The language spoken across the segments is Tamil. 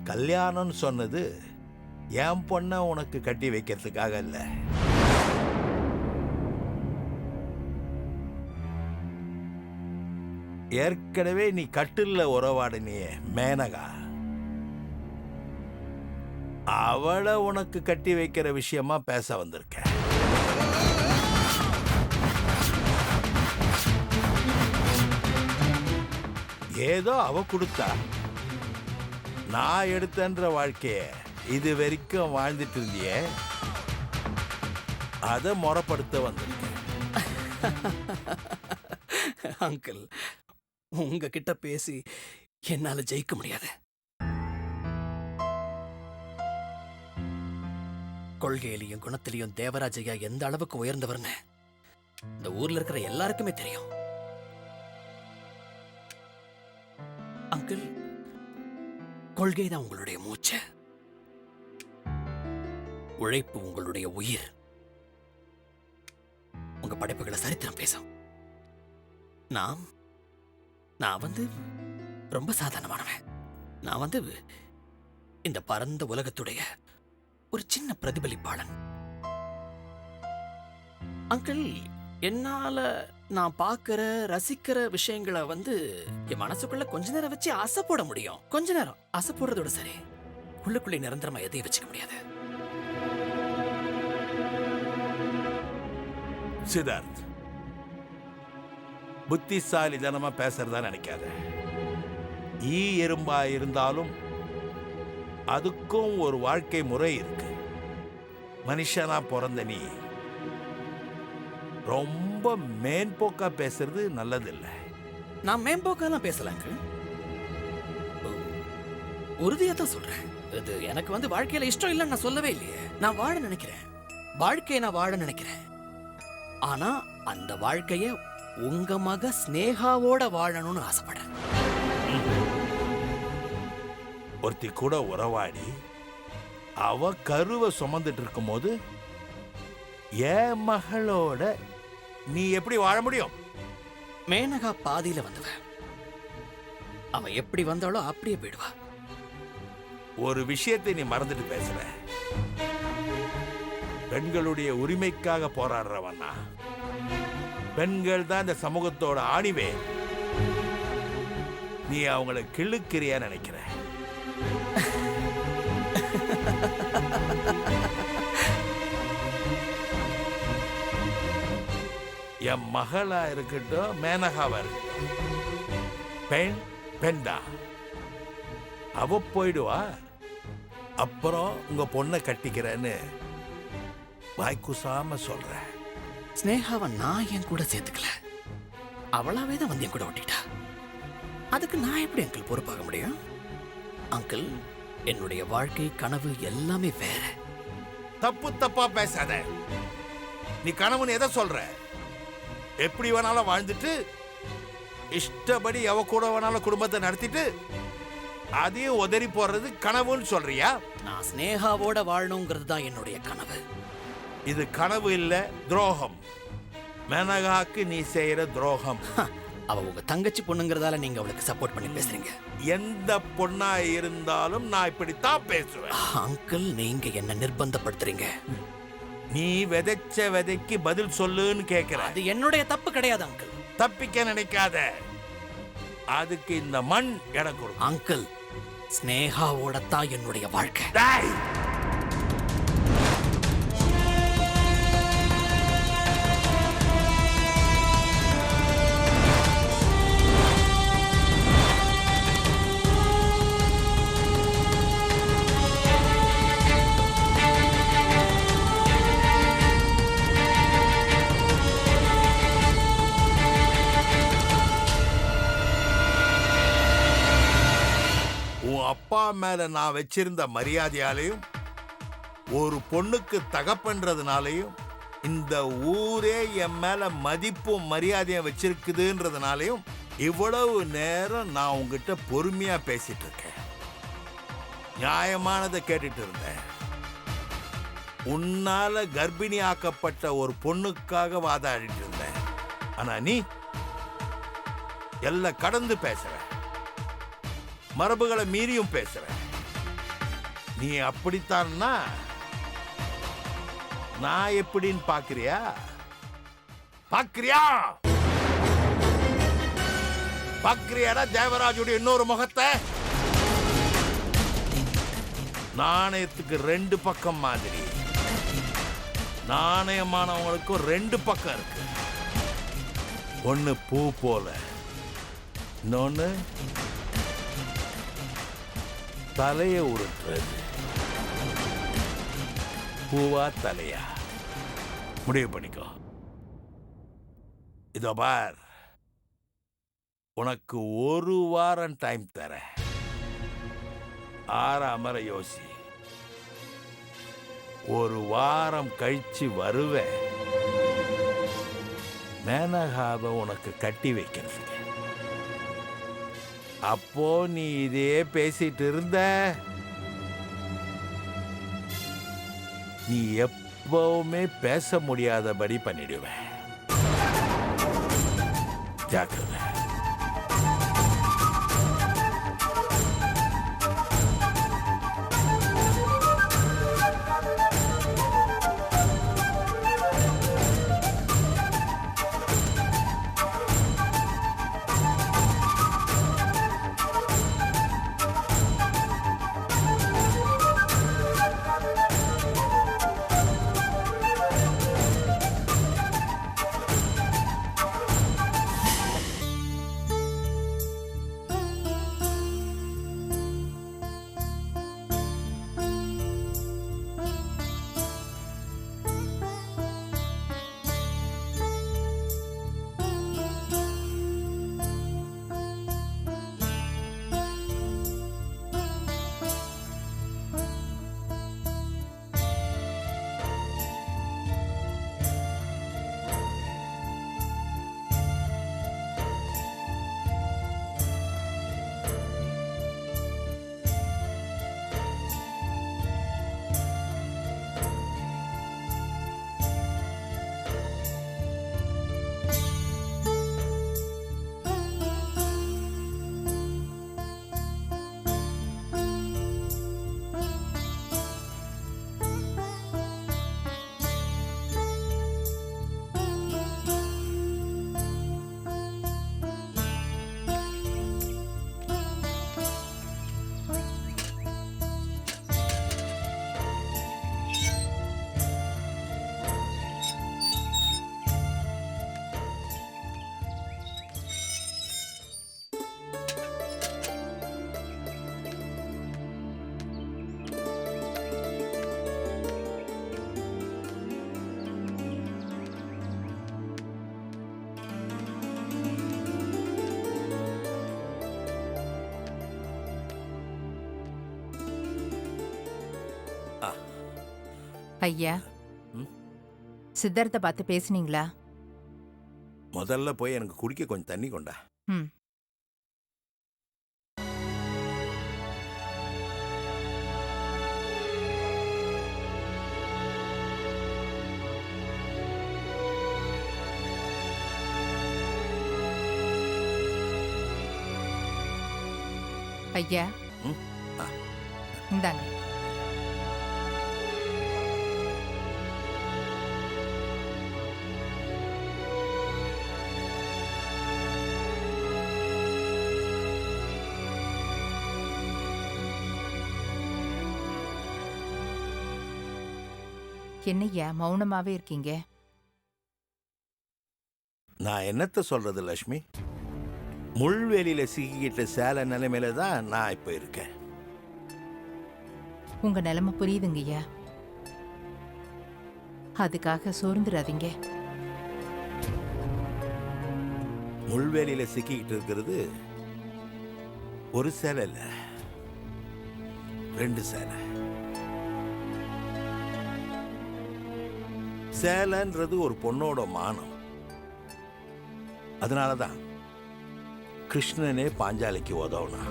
கல்யாணம்னு சொன்னது என் பொண்ணை உனக்கு கட்டி வைக்கிறதுக்காக இல்லை. ஏற்கனவே நீ கட்டில்ல உறவாடினியே மேனகா, அவளை உனக்கு கட்டி வைக்கிற விஷயமா பேச வந்திருக்க. ஏதோ அவ கொடுத்தா, நான் எடுத்தன்ற வாழ்க்கைய இது வரைக்கும் வாழ்ந்துட்டு இருந்தியே, அதை முறைப்படுத்த வந்திருக்கேன். அங்கிள், உங்ககிட்ட பேசி என்னால ஜெயிக்க முடியாது. கொள்கையிலையும் குணத்திலையும் தேவராஜையா எந்த அளவுக்கு உயர்ந்தவர்னு இந்த ஊர்ல இருக்கிற எல்லாருக்குமே தெரியும். அங்கிள், கொள்கைதான் உங்களுடைய மூச்சு, உழைப்பு உங்களுடைய உயிர். உங்க படைப்புகளை சரித்திரம் பேசும். நான் வந்து ரொம்ப சாதாரணமானவன். நான் வந்து இந்த பரந்த உலகத்துடைய ஒரு சின்ன பிரதிபலிப்பாளன். அங்கிள், என்னால நான் பார்க்கிற ரசிக்கிற விஷயங்களை வந்து என் மனசுக்குள்ள கொஞ்ச நேரம் வச்சு ஆசை போட முடியும். கொஞ்ச நேரம் ஆசை போடுறதோட சரி, உள்ளுக்குள்ளே நிரந்தரமா எதையும் வச்சுக்க முடியாது. சித்தார்த், புத்திசாலித்தனமா பேசுறதா நினைக்காத. ஈ எறும்பா இருந்தாலும் அதுக்கும் ஒரு வாழ்க்கை முறை இருக்கு. மனுஷனா பிறந்த நீ ரொம்ப மேன்போக்கா பேசுறது நல்லதில்லை. நான் மேம்போக்கெல்லாம் பேசலாங்க, உறுதியா தான் சொல்றேன். இது எனக்கு வந்து வாழ்க்கையில இஷ்டம் இல்லைன்னு நான் சொல்லவே இல்லையே. நான் வாழ நினைக்கிறேன், வாழ்க்கையை நான் வாழ நினைக்கிறேன். ஆனா அந்த வாழ்க்கைய உங்க மக ஸ்னேகாவோட வாழணும்னு ஆசைப்படுறேன். ஒருத்தி கூட உறவாடி அவ கருவை சுமந்துட்டு இருக்கும் போது என் மகளோட நீ எப்படி வாழ முடியும்? மேனகா பாதியில வந்தவ, அவ எப்படி வந்தாலோ அப்படியே போயிடுவா. ஒரு விஷயத்தை நீ மறந்துட்டு பேசுற. பெண்களுடைய உரிமைக்காக போராடுறவன்னா, பெண்கள் தான் இந்த சமூகத்தோட ஆணிவே. நீ அவங்களை கிள்ளுக்கிறியா நினைக்கிற. என் மகளா இருக்கட்டும், மேனகாவா இருக்கட்டும், பெண் பெண்டா அவ போயிடுவா. அப்புறம் உங்க பொண்ணை கட்டிக்கிறேன்னு வாய்க்குசாம சொல்ற. ஸ்னேகாவை நான் என் கூட சேர்த்துக்கல, அவளாவே தான் வந்து என் கூட ஒட்டிட்டா. அதுக்கு நான் எப்படி அங்கிள் பொறுப்பாக முடியும்? அங்கிள், என்னுடைய வாழ்க்கை கனவு எல்லாமே வேற. தப்பு தப்பா பேசாத. நீ கனவுன்னு எதை சொல்ற? எப்படி வேணாலும் வாழ்ந்துட்டு இஷ்டப்படி எவ கூட வேணாலும் குடும்பத்தை நடத்திட்டு அதையும் உதறி போடுறது கனவுன்னு சொல்றியா? நான் ஸ்னேகாவோட வாழணுங்கிறது தான் என்னுடைய கனவு. இது கனவு இல்ல, துரோகம். மேனகாக்கு நீ செய்யற துரோகம். அவ உங்க தங்கச்சி பொண்ணுங்கிறதால நீங்க அவளுக்கு சப்போர்ட் பண்ணி பேசுறீங்க. எந்த பொண்ணா இருந்தாலும் நான் இப்படித்தான் பேசுவேன். அங்கிள், நீங்க என்ன நிர்பந்தப்படுத்துறீங்க. நீ விதைச்ச விதைக்கு பதில் சொல்லுன்னு கேட்கிற. அது என்னுடைய தப்பு கிடையாது அங்கிள். தப்பிக்க நினைக்காத. அதுக்கு இந்த மண் எனக்கு. அங்கிள், ஸ்னேகாவோட தான் என்னுடைய வாழ்க்கை. அப்பா மேல நான் வச்சிருந்த மரியாதையாலையும் ஒரு பொண்ணுக்கு தகப்பன்றதுனாலையும் இந்த ஊரே என் மேல மதிப்பும் மரியாதையும் வச்சிருக்குதுன்றதுனாலையும் இவ்வளவு நேரம் நான் உங்ககிட்ட பொறுமையா பேசிட்டு இருக்கேன். நியாயமானதை கேட்டுட்டு இருந்தேன். உன்னால கர்ப்பிணி ஆக்கப்பட்ட ஒரு பொண்ணுக்காக வாதாடிட்டு இருந்தேன். ஆனா நீ எல்லாம் கடந்து பேசுற, மரபுகளை மீறியும் பேசுற. நீ அப்படித்தான்னா நான் எப்படின்னு பாக்குறியா? பாக்குறியாடா தேவராஜுடைய இன்னொரு முகத்தை? நாணயத்துக்கு ரெண்டு பக்கம் மாதிரி நாணயமானவங்களுக்கும் ரெண்டு பக்கம் இருக்கு. ஒன்னு பூ போல, இன்னொன்னு தலைய உருட்டுறது. பூவா தலையா முடிவு பண்ணிக்கோ. இதோ பார், உனக்கு ஒரு வாரம் டைம் தரேன். ஆறாமற யோசி. ஒரு வாரம் கழிச்சு வருவேன் மேனகாவை உனக்கு கட்டி வைக்கிறதுக்கு. அப்போ நீ இதே பேசிட்டு இருந்த, நீ எப்பவுமே பேச முடியாதபடி பண்ணிடுவேன். ஜாக்கிரதை. ஐயா, சித்தார்த்த பார்த்து பேசுனீங்களா? முதல்ல போய் எனக்கு குடிக்க கொஞ்சம் தண்ணி கொண்டா. ம். ஐயா, இந்தாங்க. என்னய்யா மௌனமாவே இருக்கீங்க? நான் என்னத்த சொல்றது லட்சுமி? முள்வேலியில சிக்கிக்கிட்ட சேலை நிலைமையில தான் நான் இப்ப இருக்கேன். உங்க நிலைமை புரியுதுங்கய்யா. அதுக்காக சோர்ந்துடாதீங்க. முள்வேலியில சிக்கிக்கிட்டு இருக்கிறது ஒரு சேலை இல்ல, ரெண்டு சேலை. சேலைன்றது ஒரு பொண்ணோட மானம். அதனாலதான் கிருஷ்ணனே பாஞ்சாலிக்கு உதவுனா.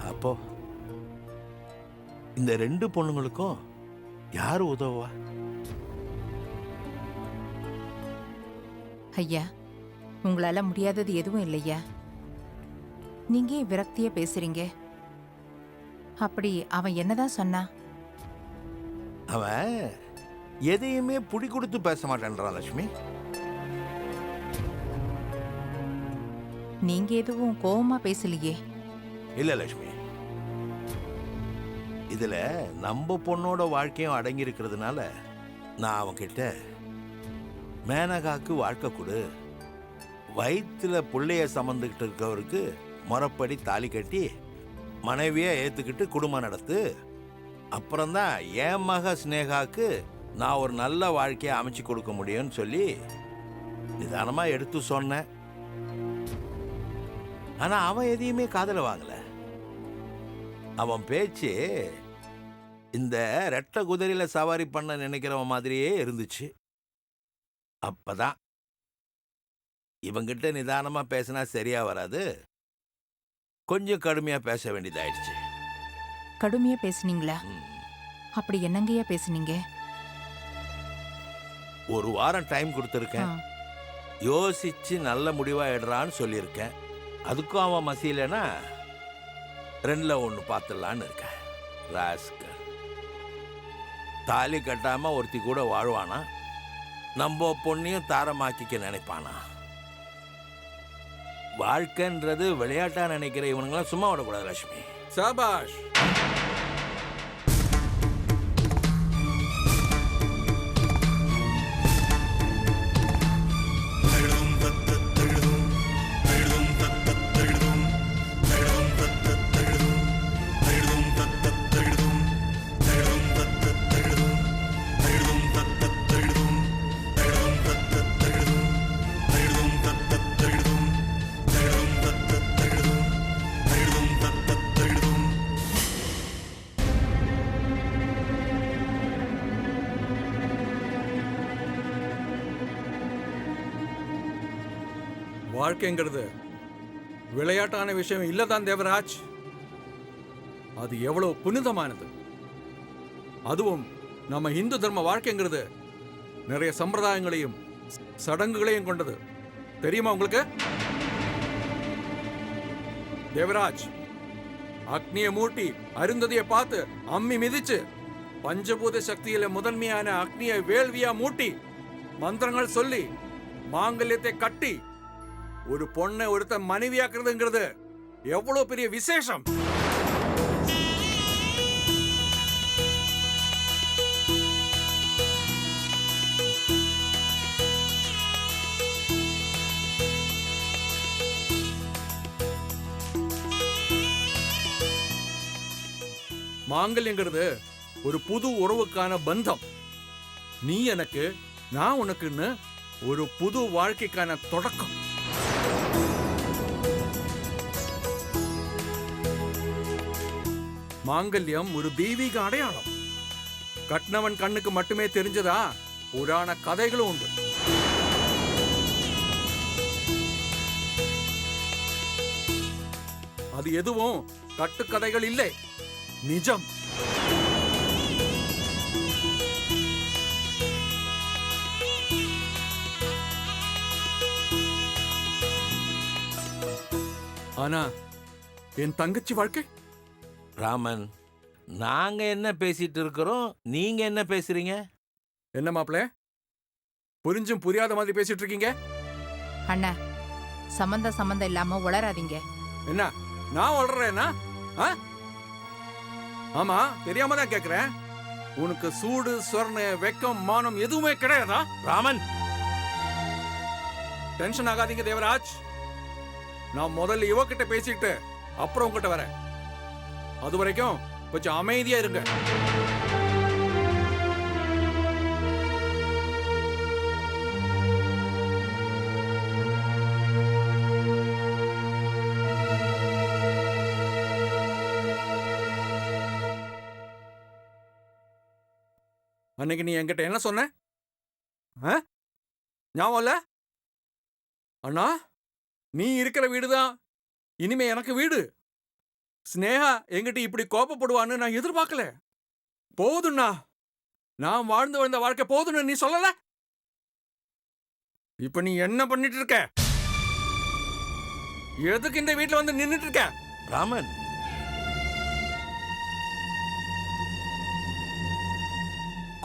அப்போ இந்த ரெண்டு பொண்ணுங்களுக்கும் யாரு உதவுவா? ஐயா, உங்களால முடியாதது எதுவும் இல்லையா? நீங்க ஏன் விரக்தியா பேசுறீங்க? அப்படி அவன் என்னதான் சொன்னா? அவன் எதையுமே புடி கொடுத்து பேச மாட்டேன்றான் லட்சுமி. நீங்க எதுவும் கோவமா பேசலையே. இல்ல லட்சுமி, இதுல நம்ம பொண்ணோட வாழ்க்கையும் அடங்கி இருக்கிறதுனால நான் அவன்கிட்ட மேனகாக்கு வாழ்க்கை கொடு, வயிற்றுல புள்ளைய சமந்துக்கிட்டு இருக்கவருக்கு முறைப்படி தாலி கட்டி மனைவியை ஏத்துக்கிட்டு குடும்பம் நடத்து, அப்புறம்தான் என் மக ஸ்னேகாக்கு நான் ஒரு நல்ல வாழ்க்கையை அமைச்சு கொடுக்க முடியும்னு சொல்லி நிதானமா எடுத்து சொன்னேன். ஆனா அவன் எதையுமே காதல வாங்கல. அவன் பேச்சு இந்த ரெட்டை குதிரையில சவாரி பண்ண நினைக்கிறவன் மாதிரியே இருந்துச்சு. அப்பதான் இவங்கிட்ட நிதானமா பேசினா சரியா வராது, கொஞ்சம் கடுமையா பேச வேண்டியதாயிடுச்சு. கடுமையா பேசுனீங்களா? ம். அப்படி என்னங்கய்யா பேசுனீங்க? ஒரு வாரம் டைம் ஆ, கொடுத்துருக்கேன், யோசிச்சு நல்ல முடிவா எடுறான்னு சொல்லியிருக்கேன். அதுக்கும் அவன் மசியலைன்னா 2ல் 1 பார்த்துடலான்னு இருக்கேன். ராஸ்கல் தாலி கட்டாம ஒருத்தி கூட வாழ்வானா, நம்ம பொண்ணையும் தாரமாக்கிக்க நினைப்பானா? வாழ்க்கைன்றது விளையாட்டா நினைக்கிற இவனுங்களாம் சும்மா விடக்கூடாது லட்சுமி. சபாஷ். வாழ்க்கைங்கிறது விளையாட்டான விஷயம் இல்லதான் தேவராஜ். அது எவ்வளவு புனிதமானது. அதுவும் நம்ம இந்து தர்ம வாழ்க்கைங்கிறது நிறைய சம்பிரதாயங்களையும் சடங்குகளையும் கொண்டது. தெரியுமா உங்களுக்கு? தேவராஜ், அக்னியை மூட்டி அருந்ததியை பார்த்து அம்மி மிதிச்சு பஞ்சபூத சக்தியில முதன்மையான அக்னியை வேள்வியா மூட்டி மந்திரங்கள் சொல்லி மாங்கல்யத்தை கட்டி ஒரு பொண்ணை ஒருத்த மனைவியாக்குறதுங்கிறது எவ்வளவு பெரிய விசேஷம். மாங்கல்யங்கிறது ஒரு புது உறவுக்கான பந்தம். நீ எனக்கு, நான் உனக்குன்னு ஒரு புது வாழ்க்கைக்கான தொடக்கம். மாங்கல்யம் ஒரு தெய்வீக அடையாளம். கட்னவன் கண்ணுக்கு மட்டுமே தெரிஞ்சதா புராண கதைகளும் உண்டு. அது எதுவும் கட்டுக்கதைகள் இல்லை, நிஜம். ஆனா என் தங்கச்சி வாழ்க்கை? ராமன், நாங்க என்ன பேசிட்டு இருக்கிறோம், நீங்க என்ன பேசுறீங்க? என்ன மாப்பிள, புரிஞ்சும் புரியாத மாதிரி பேசிட்டு இருக்கீங்க? அண்ணா, சம்பந்தம் இல்லாம உளராதீங்க. என்ன நான் வளர்றேன்னா? ஆமா, தெரியாம தான் கேக்குறேன். உனக்கு சூடு சொர்ண வெக்கம் மானம் எதுவுமே கிடையாதா? ராமன், டென்ஷன் ஆகாதீங்க தேவராஜ். நான் முதல்ல இவகிட்ட பேசிட்டு அப்புறம் உங்ககிட்ட வரேன். அது வரைக்கும் கொஞ்சம் அமைதியா இருங்க. அன்னைக்கு நீ என்கிட்ட என்ன சொன்ன? ஞாபகம் இல்ல? அண்ணா, நீ இருக்கிற வீடுதான் இனிமே எனக்கு வீடு. ஸ்னேகா என்கிட்ட இப்படி கோபப்படுவான்னு நான் எதிர்பார்க்கல. போதும்ண்ணா, நான் வாழ்ந்து வந்த வாழ்க்கை போதும்னு நீ சொல்லல. இப்ப நீ என்ன பண்ணிட்டு இருக்க? எதுக்கு இந்த வீட்டுல வந்து நின்னுட்டு இருக்க? ராமன்,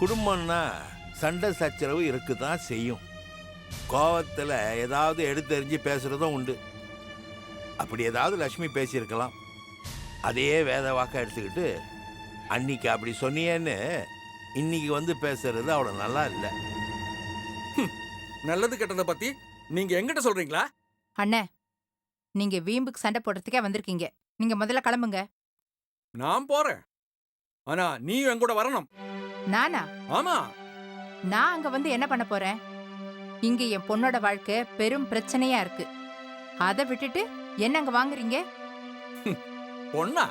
குடும்பம்னா சண்டை சச்சரவு இருக்குதான் செய்யும். கோவத்துல ஏதாவது எடுத்தெறிஞ்சு பேசுறதும் உண்டு. அப்படி ஏதாவது லட்சுமி பேசியிருக்கலாம். அதையே வேத வாக்கா எடுத்துக்கிட்டு அன்னைக்கு அப்படி சொன்னியேன்னு இன்னைக்கு வந்து பேசுறது அவ்வளவு நல்லா இல்லை. நல்லது கெட்டதை பத்தி நீங்க எங்கிட்ட சொல்றீங்களா? அண்ணே, நீங்க வீம்புக்கு சண்டை போடுறதுக்கே வந்திருக்கீங்க. நீங்க முதல்ல கிளம்புங்க. நான் போறேன், ஆனா நீயும் என் கூட வரணும். நானா? ஆமா. நான் அங்க வந்து என்ன பண்ண போறேன்? இங்க என் பொண்ணோட வாழ்க்கை பெரும் பிரச்சனையா இருக்கு. அதை விட்டுட்டு என்ன அங்க வாங்குறீங்க? பொண்ணா?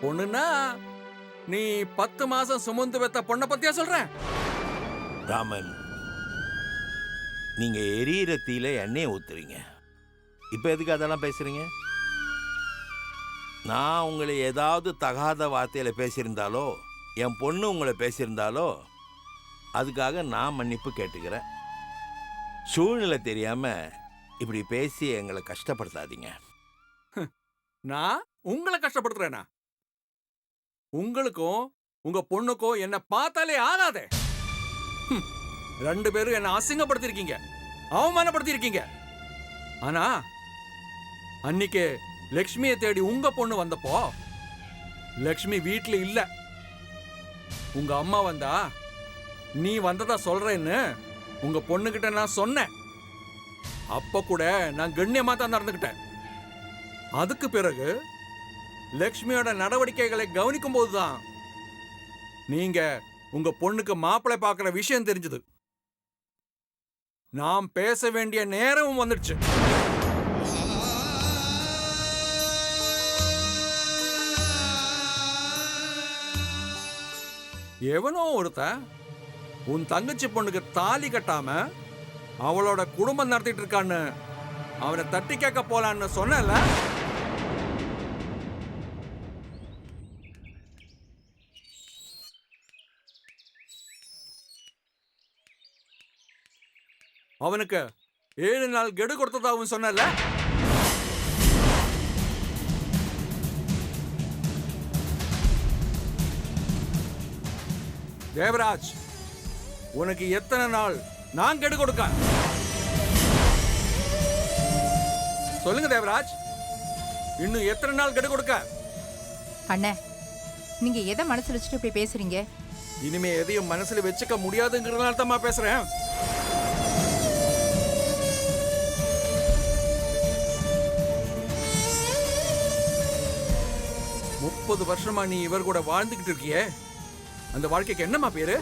பொண்ணுன்னா நீ 10 மாசம் சுமந்து பெத்த பொண்ணை பத்தியா சொல்றேன்? ராமன், நீங்க எரியிற தீயில எண்ணெயை ஊத்துறீங்க. இப்ப எதுக்கு அதெல்லாம் பேசுறீங்க? நான் உங்களை ஏதாவது தகாத வார்த்தையில பேசியிருந்தாலோ, என் பொண்ணு உங்களை பேசியிருந்தாலோ, அதுக்காக நான் மன்னிப்பு கேட்டுக்கிறேன். சூழ்நிலை தெரியாம இப்படி பேசி எங்களை கஷ்டப்படுத்தாதீங்க. நான் உங்களை கஷ்டப்படுத்துறேனா? உங்களுக்கும் உங்க பொண்ணுக்கும் என்ன பார்த்தாலே ஆகாதே. 2 பேரும் என்ன அசிங்கப்படுத்திருக்கீங்க, அவமானப்படுத்திருக்கீங்க. ஆனா அன்னைக்கு லக்ஷ்மியை தேடி உங்க பொண்ணு வந்தப்போ லக்ஷ்மி வீட்டுல இல்ல. உங்க அம்மா வந்தா நீ வந்ததா சொல்றேன்னு உங்க பொண்ணுகிட்ட நான் சொன்னேன். அப்ப கூட நான் கண்ணியமா தான் நடந்துக்கிட்டேன். அதுக்கு பிறகு லக்ஷ்மியோட நடவடிக்கைகளை கவனிக்கும் போதுதான் நீங்க உங்க பொண்ணுக்கு மாப்பிள்ளை பார்க்கிற விஷயம் தெரிஞ்சது. நாம் பேச வேண்டிய நேரமும் வந்துடுச்சு. எவனோ ஒருத்தன் உன் தங்கச்சி பொண்ணுக்கு தாலி கட்டாம அவளோட குடும்பம் நடத்திட்டு இருக்கான்னு அவனை தட்டி கேட்க போலான்னு சொன்னல. அவனுக்கு 7 நாள் கெடு கொடுத்ததாவும் சொன்னல. தேவராஜ், உனக்கு எத்தனை நாள் நான் கெடு கொடுக்க? சொல்லுங்க தேவராஜ், இன்னும் எத்தனை நாள் கெடு கொடுக்க? அண்ணே, நீங்க எதை மனசுல வச்சுட்டு இப்படி பேசுறீங்க? இனிமே எதையும் மனசுல வச்சுக்க முடியாதுங்கிறதுனால தான் பேசுறேன். முப்பது வருஷமா நீ இவர் கூட வாழ்ந்துகிட்டு இருக்கியே, அந்த வாழ்க்கைக்கு என்னமா பேரு?